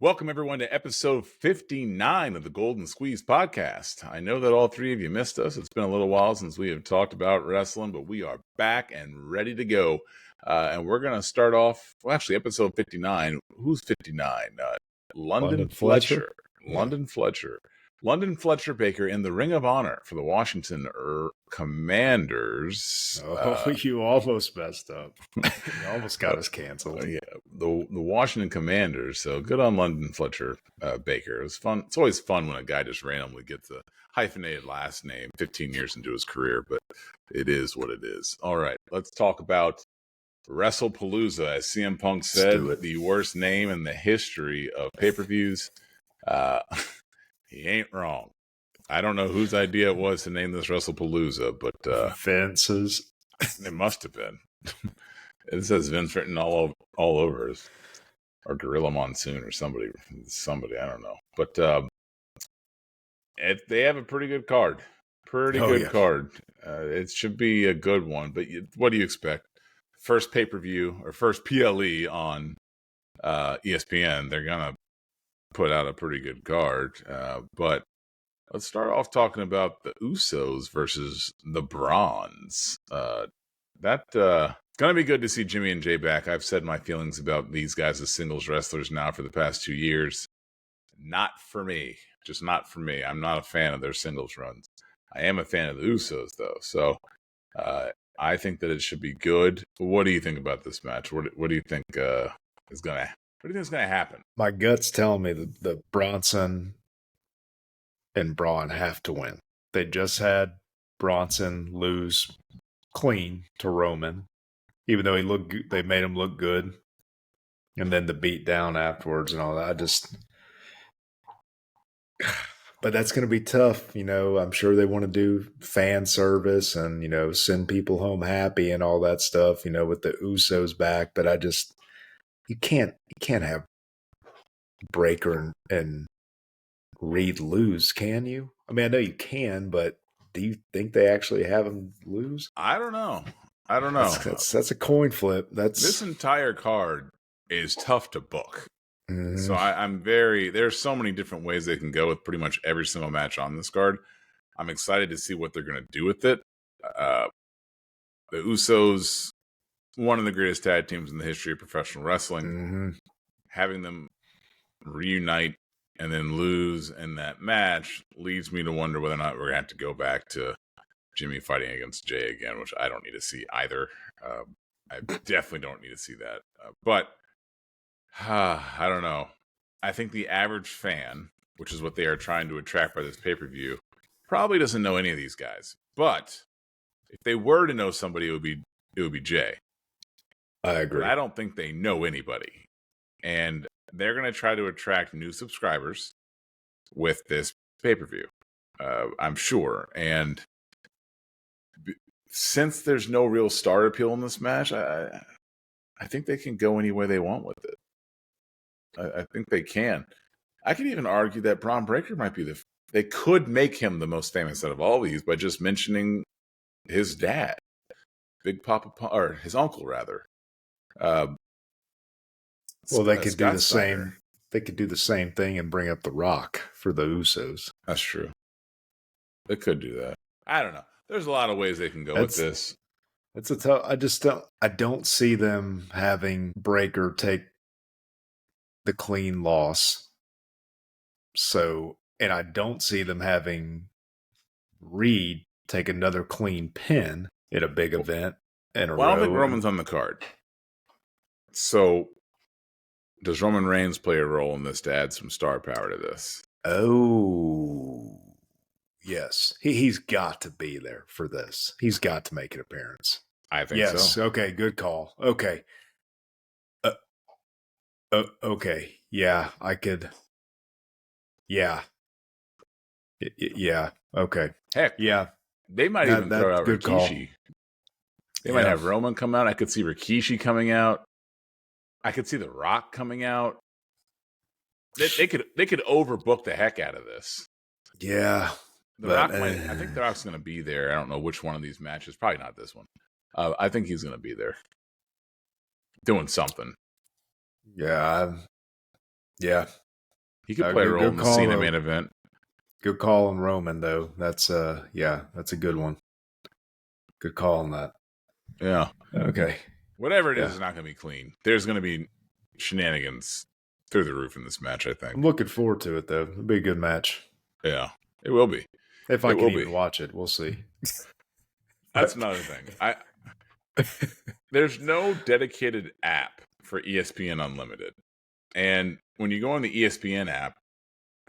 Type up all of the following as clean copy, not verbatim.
Welcome, everyone, to episode 59 of the Golden Squeeze podcast. I know that all three of you missed us. It's been a little while since we have talked about wrestling, but we are back and ready to go. And we're going to start off, episode 59. Who's 59? London Fletcher. London Fletcher. London Fletcher Baker in the Ring of Honor for the Washington Commanders. You almost messed up. You almost got us canceled. Yeah, the Washington Commanders. So good on London Fletcher Baker. It was fun. It's always fun when a guy just randomly gets a hyphenated last name 15 years into his career, but it is what it is. All right, let's talk about WrestlePalooza. As CM Punk said, the worst name in the history of pay-per-views. He ain't wrong. I don't know whose idea it was to name this WrestlePalooza, but Vince's. It must have been. It says Vince written all over it, or Gorilla Monsoon, or somebody. I don't know. But they have a pretty good card. Card. It should be a good one. But what do you expect? First pay-per-view or first PLE on ESPN. They're gonna put out a pretty good card. But let's start off talking about the Usos versus the Brawns. Gonna be good to see Jimmy and Jay back. I've said my feelings about these guys as singles wrestlers now for the past 2 years. Not for me. Just not for me. I'm not a fan of their singles runs. I am a fan of the Usos, though. So I think that it should be good. What do you think about this match? What do you think is gonna happen? My gut's telling me that the Bronson and Braun have to win. They just had Bronson lose clean to Roman, even though they made him look good, and then the beat down afterwards and all that. But that's going to be tough. I'm sure they want to do fan service and, send people home happy and all that stuff, with the Usos back. But you can't have Breaker and Reed lose, can you? I mean, I know you can, but do you think they actually have him lose? I don't know. That's a coin flip. This entire card is tough to book. Mm-hmm. So I'm there's so many different ways they can go with pretty much every single match on this card. I'm excited to see what they're going to do with it. The Usos, one of the greatest tag teams in the history of professional wrestling. Mm-hmm. Having them reunite and then lose in that match leads me to wonder whether or not we're going to have to go back to Jimmy fighting against Jay again, which I don't need to see either. I definitely don't need to see that. But I don't know. I think the average fan, which is what they are trying to attract by this pay-per-view, probably doesn't know any of these guys. But if they were to know somebody, it would be Jay. I agree. But I don't think they know anybody. And they're going to try to attract new subscribers with this pay-per-view, I'm sure. And since there's no real star appeal in this match, I think they can go any way they want with it. I think they can. I could even argue that Braun Breaker might be they could make him the most famous out of all these by just mentioning his dad, Big Papa, or his uncle rather. Well, they could do the same. They could do the same thing and bring up The Rock for the Usos. That's true. They could do that. I don't know. There's a lot of ways they can go with this. It's a tough. I don't see them having Breaker take the clean loss. So, and I don't see them having Reed take another clean pin at a big event in a row. I don't think Roman's on the card. So, does Roman Reigns play a role in this to add some star power to this? Oh, yes. He's got to be there for this. He's got to make an appearance. I think so. Yes. Okay. Good call. Okay. Okay. Yeah, I could. Yeah. Yeah. Okay. Heck. Yeah. They might even throw out good Rikishi. Call. They might have Roman come out. I could see Rikishi coming out. I could see The Rock coming out. They could overbook the heck out of this. Yeah. I think The Rock's going to be there. I don't know which one of these matches. Probably not this one. I think he's going to be there doing something. Yeah. He could play a role in the Cena main event. Good call on Roman, though. That's that's a good one. Good call on that. Yeah. Okay. Whatever it is not going to be clean. There's going to be shenanigans through the roof in this match, I think. I'm looking forward to it, though. It'll be a good match. Yeah, it will be. If I can even watch it, we'll see. That's another thing. There's no dedicated app for ESPN Unlimited. And when you go on the ESPN app,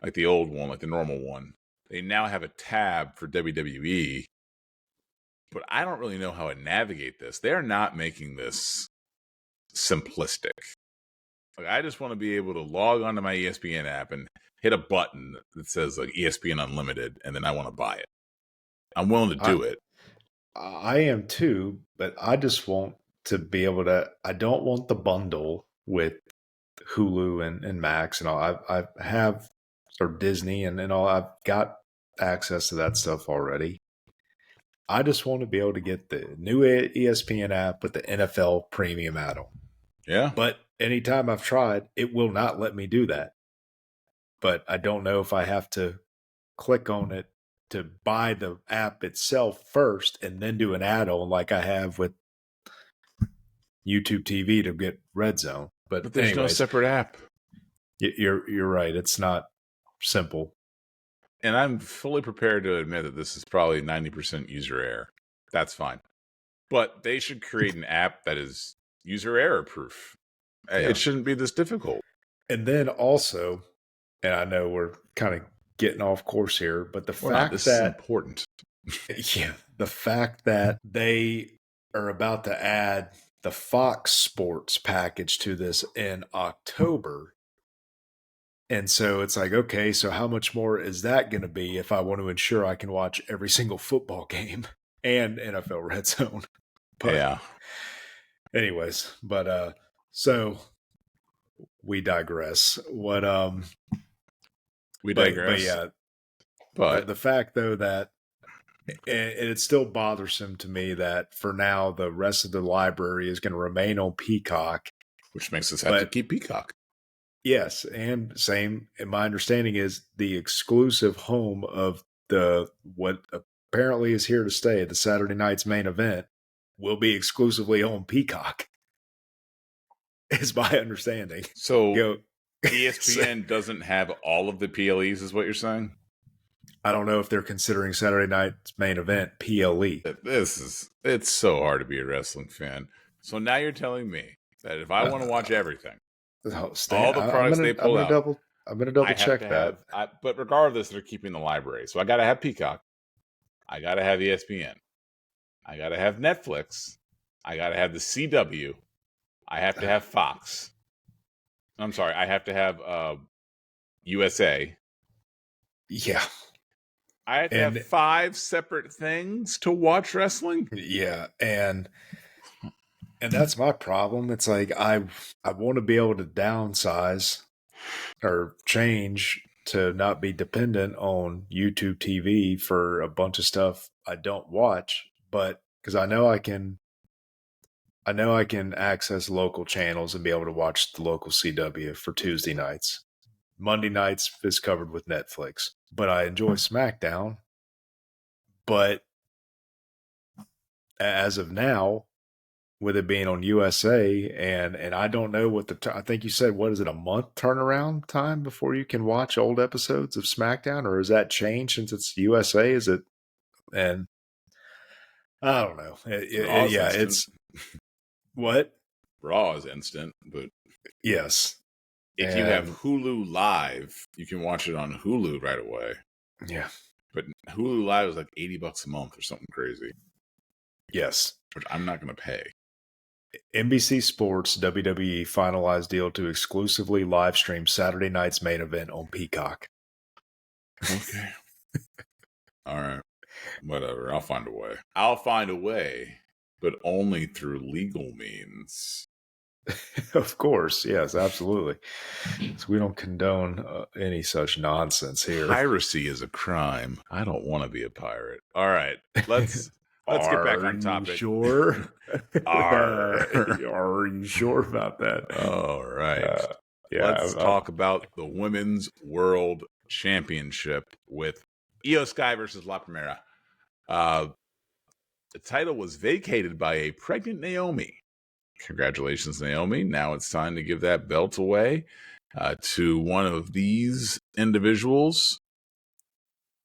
like the old one, like the normal one, they now have a tab for WWE. But I don't really know how to navigate this. They're not making this simplistic. Like, I just want to be able to log onto my ESPN app and hit a button that says like ESPN Unlimited, and then I want to buy it. I'm willing to do it. I am too, but I just want to be able to. I don't want the bundle with Hulu and Max and all. I have or Disney and all. I've got access to that stuff already. I just want to be able to get the new ESPN app with the NFL premium add-on. Yeah. But anytime I've tried, it will not let me do that. But I don't know if I have to click on it to buy the app itself first and then do an add-on like I have with YouTube TV to get Red Zone. But there's no separate app. You're right. It's not simple. And I'm fully prepared to admit that this is probably 90% user error. That's fine. But they should create an app that is user error proof. Yeah. It shouldn't be this difficult. And then also, and I know we're kind of getting off course here, but the fact this that is important. The fact that they are about to add the Fox Sports package to this in October. And so it's like, okay, so how much more is that going to be if I want to ensure I can watch every single football game and NFL Red Zone? But yeah. Anyways, but so we digress. We digress. But yeah. But the fact though that it's still bothersome to me that for now the rest of the library is going to remain on Peacock, which makes us have to keep Peacock. Yes, and same. And my understanding is the exclusive home of what apparently is here to stay, the Saturday night's main event, will be exclusively on Peacock. Is my understanding. So ESPN doesn't have all of the PLEs, is what you're saying? I don't know if they're considering Saturday night's main event PLE. It's so hard to be a wrestling fan. So now you're telling me that if I want to watch everything, all the products they pull out, I'm going to double check that. But regardless, they're keeping the library. So I got to have Peacock. I got to have ESPN. I got to have Netflix. I got to have the CW. I have to have Fox. I'm sorry. I have to have USA. Yeah. I have to have 5 separate things to watch wrestling. Yeah. And that's my problem. It's like I want to be able to downsize or change to not be dependent on YouTube TV for a bunch of stuff I don't watch, but because I know I can access local channels and be able to watch the local CW for Tuesday nights. Monday nights is covered with Netflix, but I enjoy SmackDown. But as of now, with it being on USA, and I don't know what I think you said, what is it, a month turnaround time before you can watch old episodes of SmackDown, or is that changed since it's USA? Is it? And I don't know. It's what? Raw is instant, but yes. If you have Hulu Live, you can watch it on Hulu right away. Yeah. But Hulu Live is like $80 a month or something crazy. Yes. Which I'm not going to pay. NBC Sports WWE finalized deal to exclusively live stream Saturday night's main event on Peacock. Okay. All right. Whatever. I'll find a way, but only through legal means. Of course. Yes, absolutely. So we don't condone any such nonsense here. Piracy is a crime. I don't want to be a pirate. All right. Let's get back on topic. Sure. Are you sure about that? All right. Let's talk about the Women's World Championship with Io Sky versus La Primera. The title was vacated by a pregnant Naomi. Congratulations, Naomi. Now it's time to give that belt away to one of these individuals.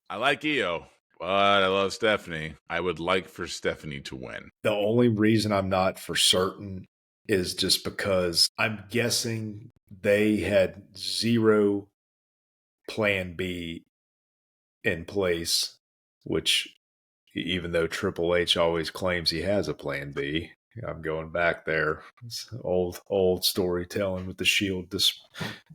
I like Io, but I love Stephanie. I would like for Stephanie to win. The only reason I'm not for certain is just because I'm guessing they had zero plan B in place, which even though Triple H always claims he has a plan B, I'm going back there. It's old storytelling with the Shield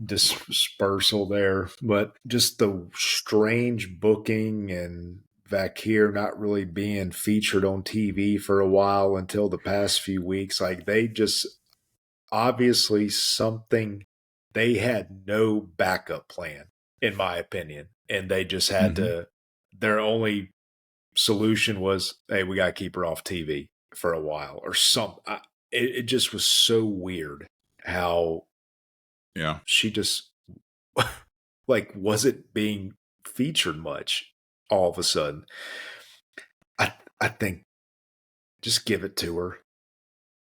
dispersal there, but just the strange booking and Vakir not really being featured on TV for a while until the past few weeks. Like they just obviously something they had no backup plan, in my opinion, and they just had to. Their only solution was, hey, we got to keep her off TV for a while or something. It just was so weird how she just like wasn't being featured much all of a sudden. I think just give it to her.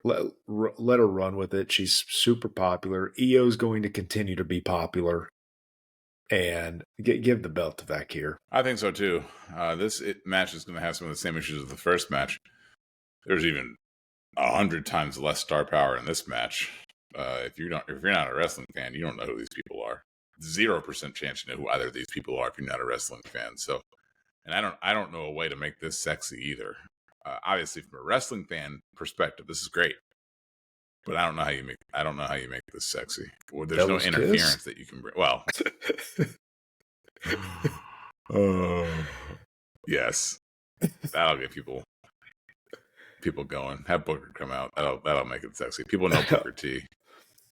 Let her run with it. She's super popular. Io's going to continue to be popular. And give the belt to Vakir. I think so too. This match is going to have some of the same issues as the first match. There's even 100 times less star power in this match. If you're not a wrestling fan, you don't know who these people are. 0% chance you know who either of these people are if you're not a wrestling fan. So, and I don't know a way to make this sexy either. Obviously, from a wrestling fan perspective, this is great. But I don't know how you make this sexy. Well, there's no interference that you can bring. Well, yes, that'll get people going. Have Booker come out. That'll make it sexy. People know Booker T.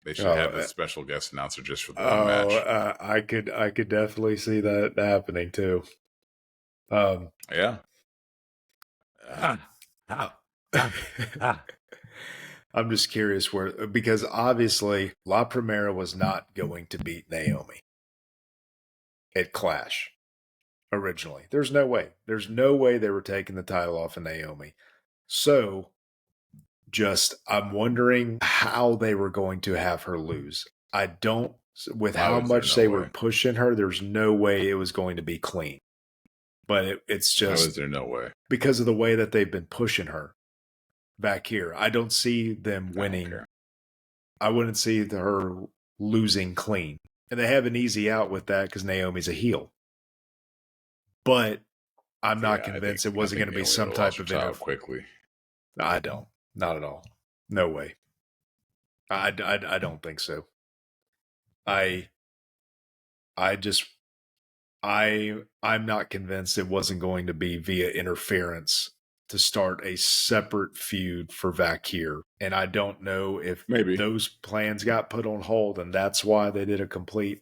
They should have a special guest announcer just for the one match. I could definitely see that happening too. Yeah. I'm just curious because obviously La Primera was not going to beat Naomi at Clash originally. There's no way. There's no way they were taking the title off of Naomi. So I'm wondering how they were going to have her lose. With how much they were pushing her, there's no way it was going to be clean. But it's just. How is there no way? Because of the way that they've been pushing her back here. I don't see them winning. I wouldn't see her losing clean. And they have an easy out with that because Naomi's a heel. But I'm not convinced it wasn't going to be some type of interference. Quickly. I don't. Not at all. No way. I don't think so. I'm not convinced it wasn't going to be via interference to start a separate feud for Vakir. And I don't know if those plans got put on hold and that's why they did a complete.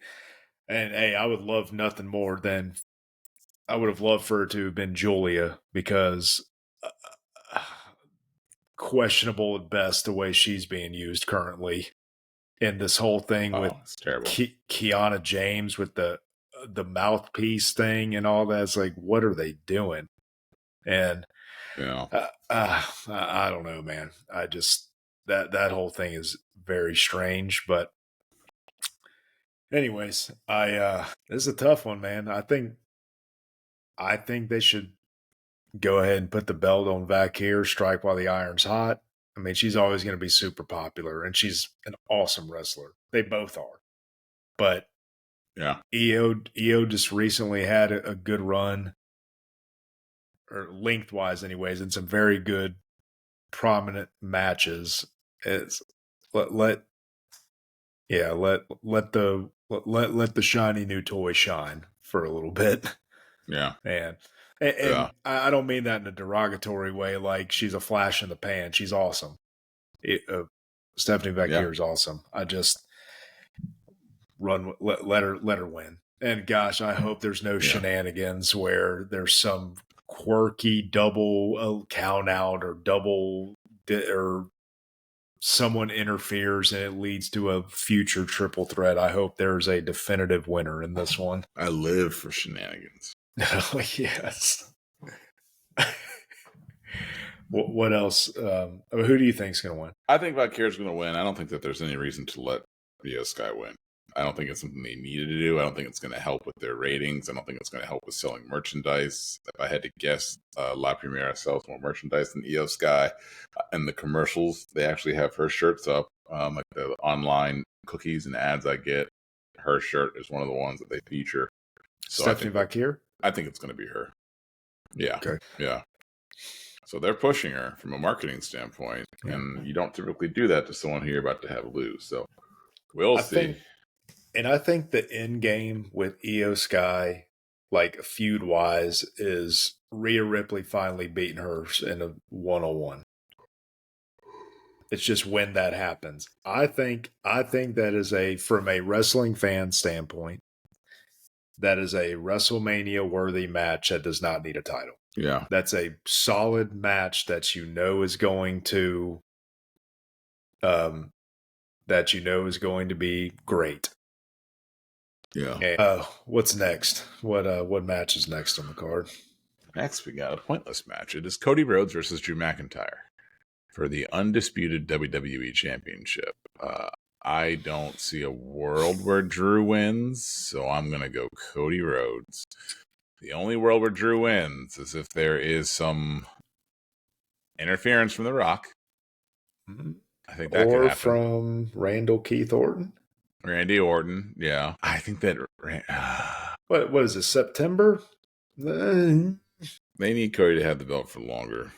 And hey, I would love nothing more than I would have loved for it to have been Julia because questionable at best the way she's being used currently in this whole thing with Kiana James with the mouthpiece thing and all that. It's like, what are they doing? And I don't know, man. I just that whole thing is very strange. But anyways, this is a tough one, man. I think they should go ahead and put the belt on Vakir, strike while the iron's hot. I mean, she's always going to be super popular, and she's an awesome wrestler. They both are. But Io just recently had a good run, or lengthwise anyways, in some very good, prominent matches. It's let the shiny new toy shine for a little bit. Yeah. And I don't mean that in a derogatory way, like she's a flash in the pan. She's awesome. Stephanie Vakir is awesome. I just let her win. And gosh, I hope there's no shenanigans where there's some quirky double count out or double or someone interferes and it leads to a future triple threat. I hope there's a definitive winner in this one. I live for shenanigans. Oh, yes. What else? Who do you think is going to win? I think Valkyrie's going to win. I don't think that there's any reason to let Io Sky win. I don't think it's something they needed to do. I don't think it's going to help with their ratings. I don't think it's going to help with selling merchandise. If I had to guess, La Primera sells more merchandise than Io Sky. And the commercials, they actually have her shirts up. Like the online cookies and ads I get, her shirt is one of the ones that they feature. So Stephanie Valkyrie? I think it's going to be her. Yeah. Okay. Yeah. So they're pushing her from a marketing standpoint. And you don't typically do that to someone who you're about to have lose. So we'll see. I think the end game with Io Sky, like feud wise, is Rhea Ripley finally beating her in a 1-on-1. It's just when that happens. I think that is from a wrestling fan standpoint, that is a WrestleMania worthy match that does not need a title. Yeah. That's a solid match that you know is going to be great. Yeah. And, what's next? What match is next on the card? Next, we got a pointless match. It is Cody Rhodes versus Drew McIntyre for the undisputed WWE Championship. I don't see a world where Drew wins, so I'm going to go Cody Rhodes. The only world where Drew wins is if there is some interference from The Rock. Mm-hmm. I think that could happen. Or from Randall Keith Orton. Randy Orton, yeah. I think that... What is it, September? They need Cody to have the belt for longer.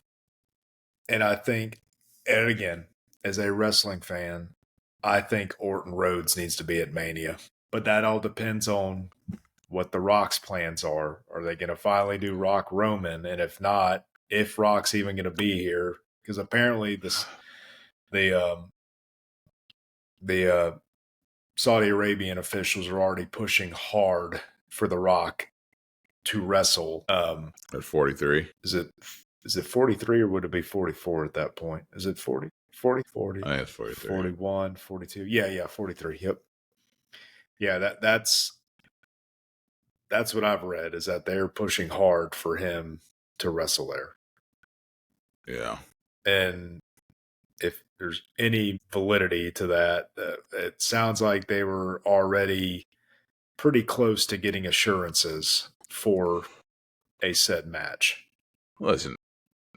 And I think, and again, as a wrestling fan, I think Orton Rhodes needs to be at Mania. But that all depends on what The Rock's plans are. Are they going to finally do Rock Roman? And if not, if Rock's even going to be here, because apparently the Saudi Arabian officials are already pushing hard for The Rock to wrestle. At 43. Is it 43 or would it be 44 at that point? Is it 40? 40? 40. I think it's 43. 41, 42. Yeah, 43. Yep. Yeah, that's what I've read, is that they're pushing hard for him to wrestle there. Yeah. And if there's any validity to that, it sounds like they were already pretty close to getting assurances for a said match. Listen,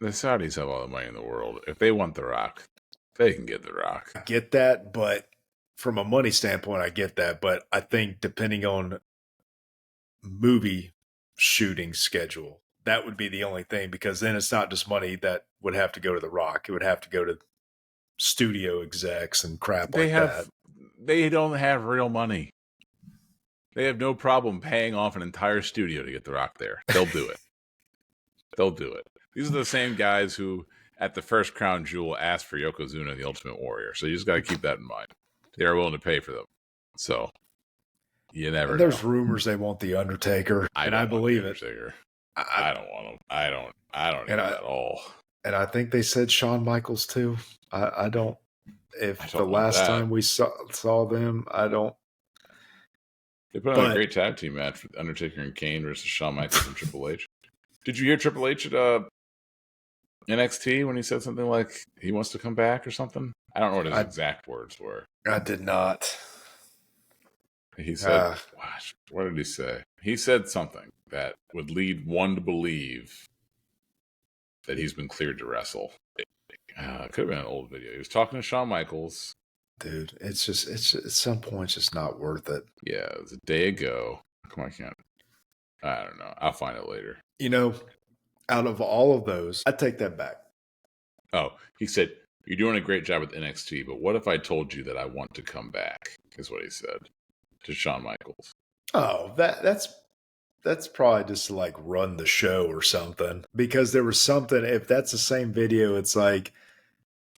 the Saudis have all the money in the world. If they want The Rock, they can get The Rock. I get that, but from a money standpoint, I get that. But I think depending on movie shooting schedule, that would be the only thing, because then it's not just money that would have to go to The Rock. It would have to go to studio execs and crap that. They don't have real money. They have no problem paying off an entire studio to get The Rock there. They'll do it. They'll do it. These are the same guys who, at the first Crown Jewel, asked for Yokozuna, the Ultimate Warrior. So you just got to keep that in mind. They are willing to pay for them. So you never know. There's rumors they want the Undertaker, and I believe it. I don't want him. I don't know at all. And I think they said Shawn Michaels too. I don't. If the last time we saw them, I don't. They put on a great tag team match with Undertaker and Kane versus Shawn Michaels and Triple H. Did you hear Triple H at NXT when he said something like he wants to come back or something? I don't know what his exact words were. I did not. He said, what did he say? He said something that would lead one to believe that he's been cleared to wrestle. It could have been an old video. He was talking to Shawn Michaels. Dude, it's at some point it's just not worth it. Yeah, it was a day ago. Come on, I don't know. I'll find it later. You know, out of all of those, I take that back. Oh, he said, you're doing a great job with NXT, but what if I told you that I want to come back, is what he said to Shawn Michaels. Oh, that's probably just to like run the show or something. Because there was something, if that's the same video, it's like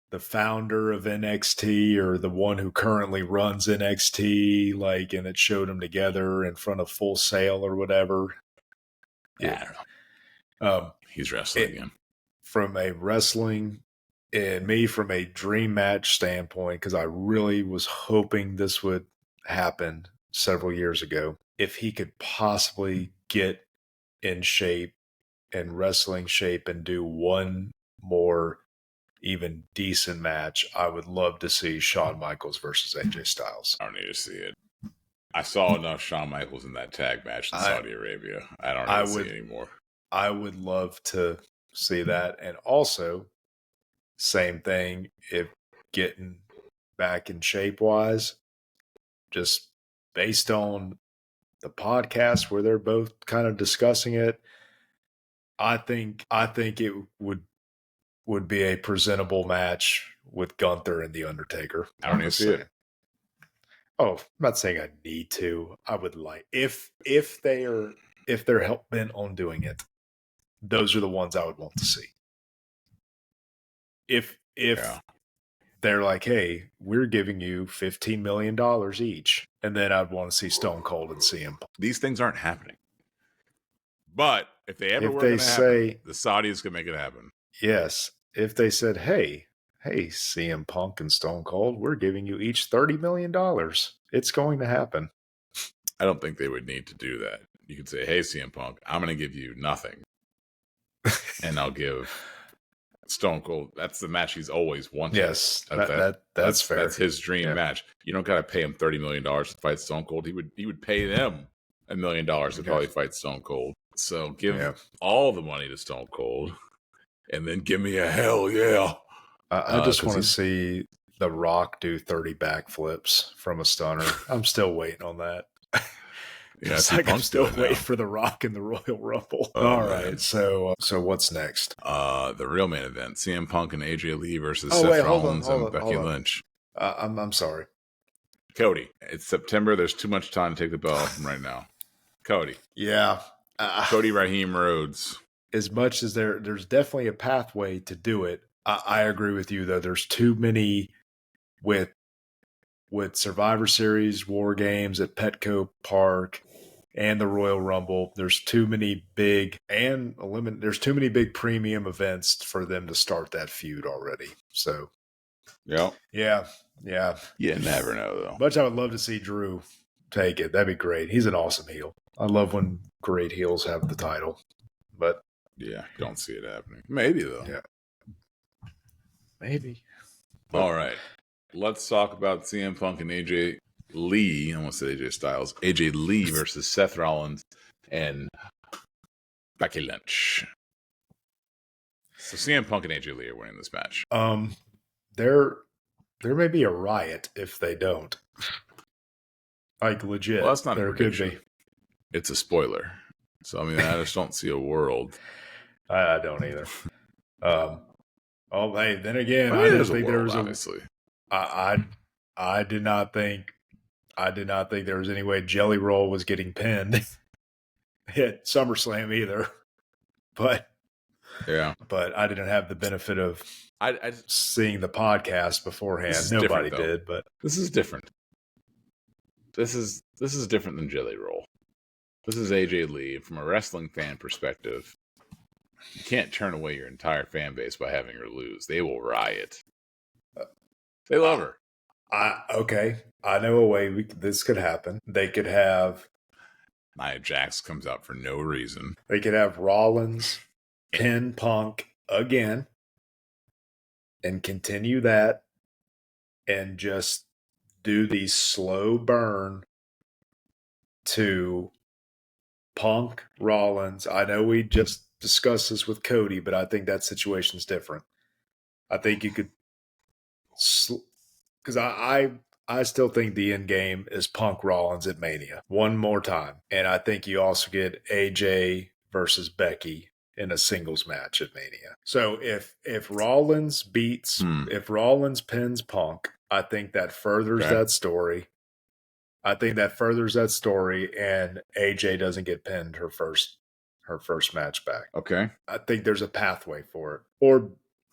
the founder of NXT or the one who currently runs NXT, like, and it showed them together in front of Full Sail or whatever. Yeah, I don't know. He's wrestling again. From a wrestling And me, from a dream match standpoint, because I really was hoping this would happen several years ago, if he could possibly get in shape and wrestling shape and do one more even decent match, I would love to see Shawn Michaels versus AJ Styles. I don't need to see it. I saw enough Shawn Michaels in that tag match in Saudi Arabia. I don't need to see any more. I would love to see that. And also, same thing, if getting back in shape wise, just based on the podcast where they're both kind of discussing it, I think it would be a presentable match with Gunther and The Undertaker. I don't need to see it. Oh, I'm not saying I need to. I would like if they're hell bent on doing it, those are the ones I would want to see. If they're like, hey, we're giving you $15 million each, and then I'd want to see Stone Cold and CM Punk. These things aren't happening. But if they ever were going to happen, the Saudis could make it happen. Yes. If they said, hey, CM Punk and Stone Cold, we're giving you each $30 million. It's going to happen. I don't think they would need to do that. You could say, hey, CM Punk, I'm going to give you nothing. And I'll give Stone Cold. That's the match he's always wanted. Yes, that's fair. That's his dream match. You don't got to pay him $30 million to fight Stone Cold. He would pay them $1 million to probably fight Stone Cold. So give all the money to Stone Cold, and then give me a hell yeah. I just want to see The Rock do 30 backflips from a stunner. I'm still waiting on that. Yeah, I'm still waiting for The Rock in the Royal Rumble. All right, so what's next? The real main event: CM Punk and AJ Lee versus Seth Rollins and Becky Lynch. I'm sorry, Cody. It's September. There's too much time to take the belt from right now. Cody. Yeah. Cody Raheem Rhodes. As much as there's definitely a pathway to do it, I agree with you, though. There's too many with Survivor Series, War Games at Petco Park, and the Royal Rumble. There's too many big there's too many big premium events for them to start that feud already. So, yeah. You never know, though. Much I would love to see Drew take it. That'd be great. He's an awesome heel. I love when great heels have the title, but yeah, don't see it happening. Maybe though. Yeah, maybe. All right, let's talk about CM Punk and AJ Lee. I almost said AJ Styles. AJ Lee versus Seth Rollins and Becky Lynch. So CM Punk and AJ Lee are winning this match. There may be a riot if they don't. Like legit. Well, that's not there a prediction. Could be. It's a spoiler. So I mean, I just don't see a world. I don't either. Hey, then again, I didn't think there was honestly. I did not think there was any way Jelly Roll was getting pinned at SummerSlam either. But I didn't have the benefit of seeing the podcast beforehand. Nobody did, but this is different. This is different than Jelly Roll. This is AJ Lee. From a wrestling fan perspective, you can't turn away your entire fan base by having her lose. They will riot. They love her. Okay. I know a way this could happen. They could have Nia Jax comes out for no reason. They could have Rollins pin Punk again and continue that and just do the slow burn to Punk, Rollins. I know we just discussed this with Cody, but I think that situation's different. I think you could, because I still think the end game is Punk Rollins at Mania one more time, and I think you also get AJ versus Becky in a singles match at Mania. So if Rollins if Rollins pins Punk, I think that furthers that story. I think that furthers that story, and AJ doesn't get pinned her first match back. Okay. I think there's a pathway for it.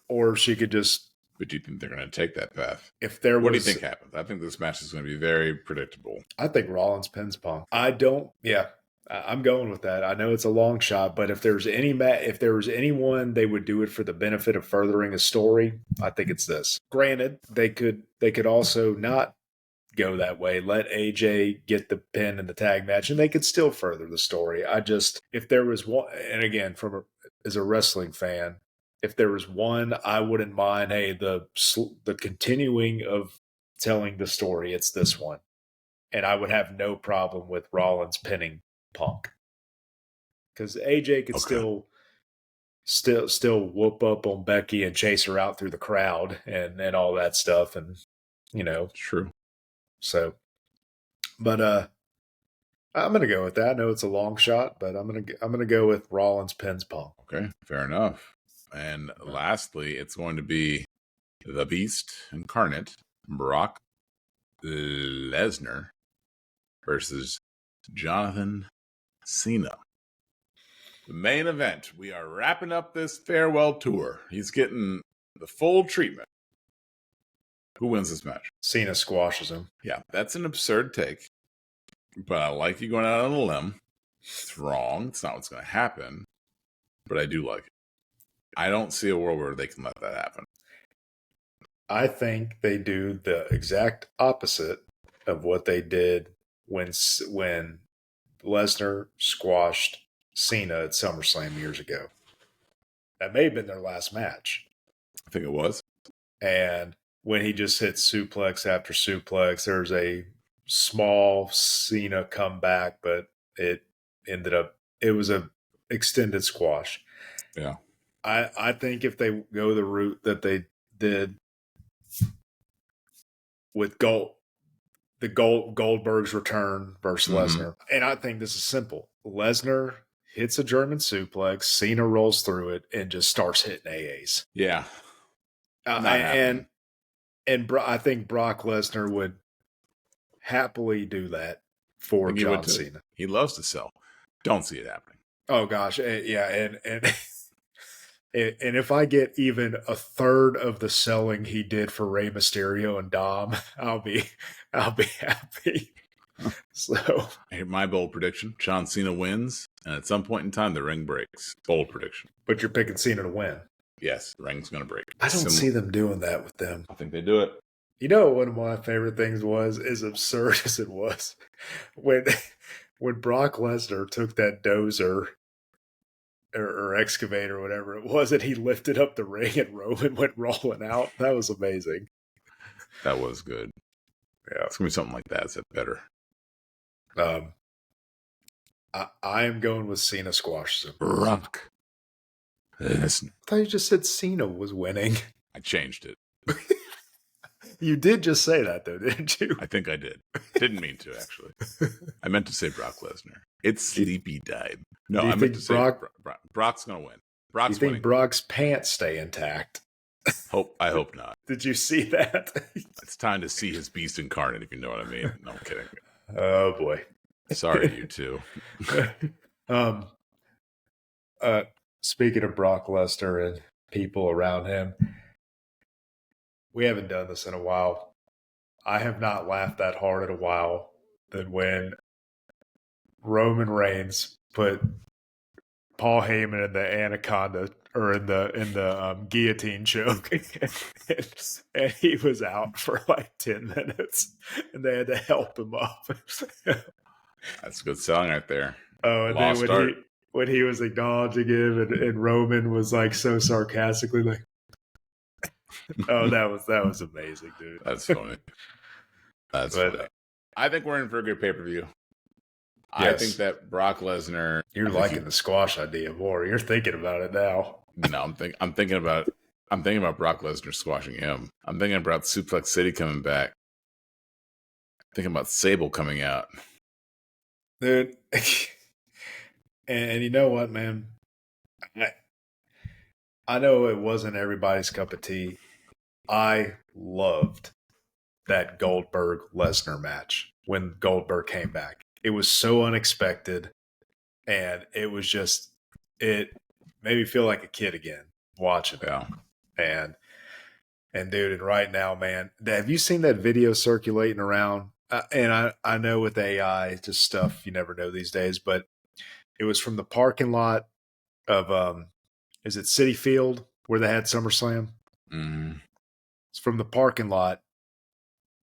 Or she could just... But do you think they're going to take that path? What do you think happens? I think this match is going to be very predictable. I think Rollins pins Punk. I don't... Yeah. I'm going with that. I know it's a long shot, but if there's if there was anyone they would do it for the benefit of furthering a story, I think it's this. Granted, they could also not go that way. Let AJ get the pin in the tag match, and they could still further the story. I just, if there was one, and again, as a wrestling fan, if there was one, I wouldn't mind. Hey, the continuing of telling the story, it's this one, and I would have no problem with Rollins pinning Punk because AJ could still whoop up on Becky and chase her out through the crowd and all that stuff, and True. So, but I'm gonna go with that. I know it's a long shot, but I'm gonna go with Rollins pins Punk. Okay, fair enough. And lastly, it's going to be the Beast incarnate, Brock Lesnar versus Jonathan Cena. The main event. We are wrapping up this farewell tour. He's getting the full treatment. Who wins this match? Cena squashes him. Yeah, that's an absurd take. But I like you going out on a limb. It's wrong. It's not what's going to happen. But I do like it. I don't see a world where they can let that happen. I think they do the exact opposite of what they did when Lesnar squashed Cena at SummerSlam years ago. That may have been their last match. I think it was. And when he just hit suplex after suplex, there's a small Cena comeback, but it was a extended squash. Yeah. I think if they go the route that they did with Goldberg's return versus Lesnar, and I think this is simple. Lesnar hits a German suplex, Cena rolls through it, and just starts hitting AAs. Yeah. And I think Brock Lesnar would happily do that for John Cena. He loves to sell. Don't see it happening. Oh gosh, yeah, and and if I get even a third of the selling he did for Rey Mysterio and Dom, I'll be happy. So, my bold prediction: John Cena wins, and at some point in time, the ring breaks. Bold prediction. But you're picking Cena to win. Yes, the ring's going to break. I don't see them doing that with them. I think they do it. You know, one of my favorite things was, as absurd as it was, when Brock Lesnar took that dozer or excavator, or whatever it was, and he lifted up the ring and Roman went rolling out. That was amazing. That was good. Yeah, it's gonna be something like that. Is it better? I am going with Cena squashes him. Brock Lesnar. I thought you just said Cena was winning. I changed it. You did just say that, though, didn't you? I think I did. Didn't mean to, actually. I meant to say Brock Lesnar. It's sleepy time. No, I meant to say Brock's going to win. Brock's winning. Brock's pants stay intact? I hope not. Did you see that? It's time to see his beast incarnate, if you know what I mean. No, I'm kidding. Oh, boy. Sorry, you too. Speaking of Brock Lesnar and people around him, we haven't done this in a while. I have not laughed that hard in a while than when Roman Reigns put Paul Heyman in the anaconda or in the guillotine choke, and he was out for like 10 minutes, and they had to help him up. That's good selling right there. Oh, and then when he was acknowledging him, and Roman was like so sarcastically like, "Oh, that was amazing, dude." That's funny. That's funny. I think we're in for a good pay-per-view. Yes. I think that Brock Lesnar. You're liking the squash idea more. You're thinking about it now. No, I'm thinking about Brock Lesnar squashing him. I'm thinking about Suplex City coming back. I'm thinking about Sable coming out. Dude. And you know what, man? I know it wasn't everybody's cup of tea. I loved that Goldberg-Lesnar match when Goldberg came back. It was so unexpected, and it was just, it made me feel like a kid again watching it. Yeah. And dude, and right now, man, have you seen that video circulating around? And I know with AI, just stuff you never know these days, but It was from the parking lot of is it City Field where they had SummerSlam? Mm. It's from the parking lot,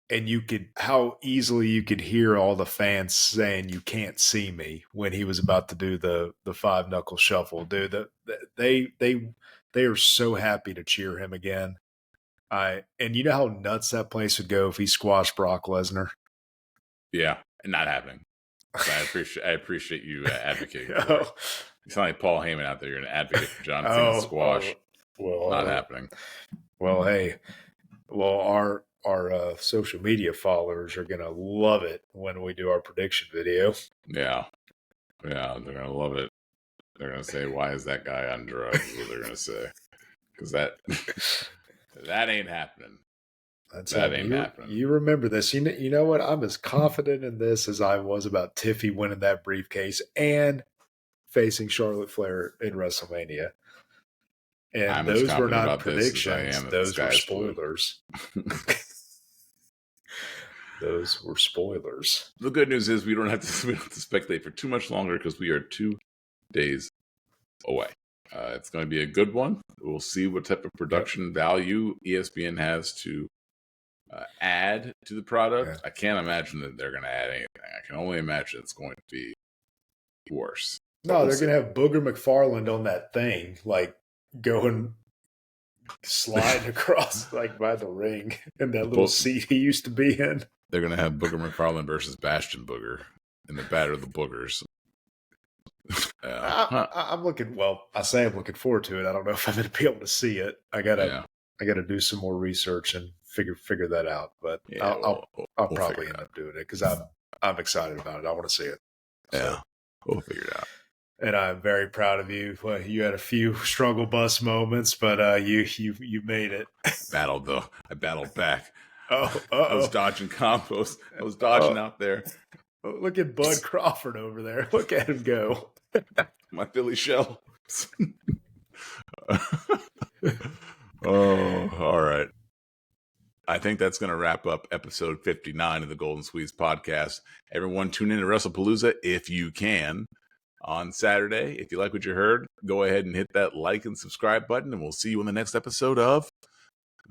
and how easily you could hear all the fans saying "You can't see me" when he was about to do the 5-knuckle shuffle, dude. They are so happy to cheer him again. And you know how nuts that place would go if he squashed Brock Lesnar. Yeah, not happening. So I appreciate you advocating for it. Oh. You sound like Paul Heyman out there. You're an advocate for John Cena's squash. Well, Not happening. Well, hey, our social media followers are gonna love it when we do our prediction video. Yeah, they're gonna love it. They're gonna say, "Why is that guy on drugs?" Is what they're gonna say, because that ain't happening. That ain't happening. You remember this? You know what? I'm as confident in this as I was about Tiffy winning that briefcase and facing Charlotte Flair in WrestleMania. And those were not predictions; those were spoilers. Those were spoilers. The good news is we don't have to speculate for too much longer because we are 2 days away. It's going to be a good one. We'll see what type of production value ESPN has to add to the product. I can't imagine that they're going to add anything. I can only imagine it's going to be worse. No, they're going to have Booger McFarland on that thing, like going sliding across like by the ring in that little seat he used to be in. They're going to have Booger McFarland versus Bastion Booger in the Battle of the Boogers. I'm looking. Well, I say I'm looking forward to it. I don't know if I'm going to be able to see it. I gotta do some more research and figure that out. But I'll probably end up doing it because I'm excited about it. I want to see it. Yeah, we'll figure it out. And I'm very proud of you. Well, you had a few struggle bus moments, but you made it. I battled back. I was dodging combos. I was dodging out there. Look at Bud Crawford over there. Look at him go. My Philly shell. Oh, all right. I think that's going to wrap up episode 59 of the Golden Squeeze podcast. Everyone tune in to WrestlePalooza if you can on Saturday. If you like what you heard, go ahead and hit that like and subscribe button, and we'll see you in the next episode of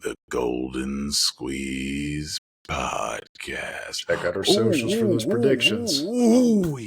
the Golden Squeeze podcast. Check out our socials for those predictions. Ooh,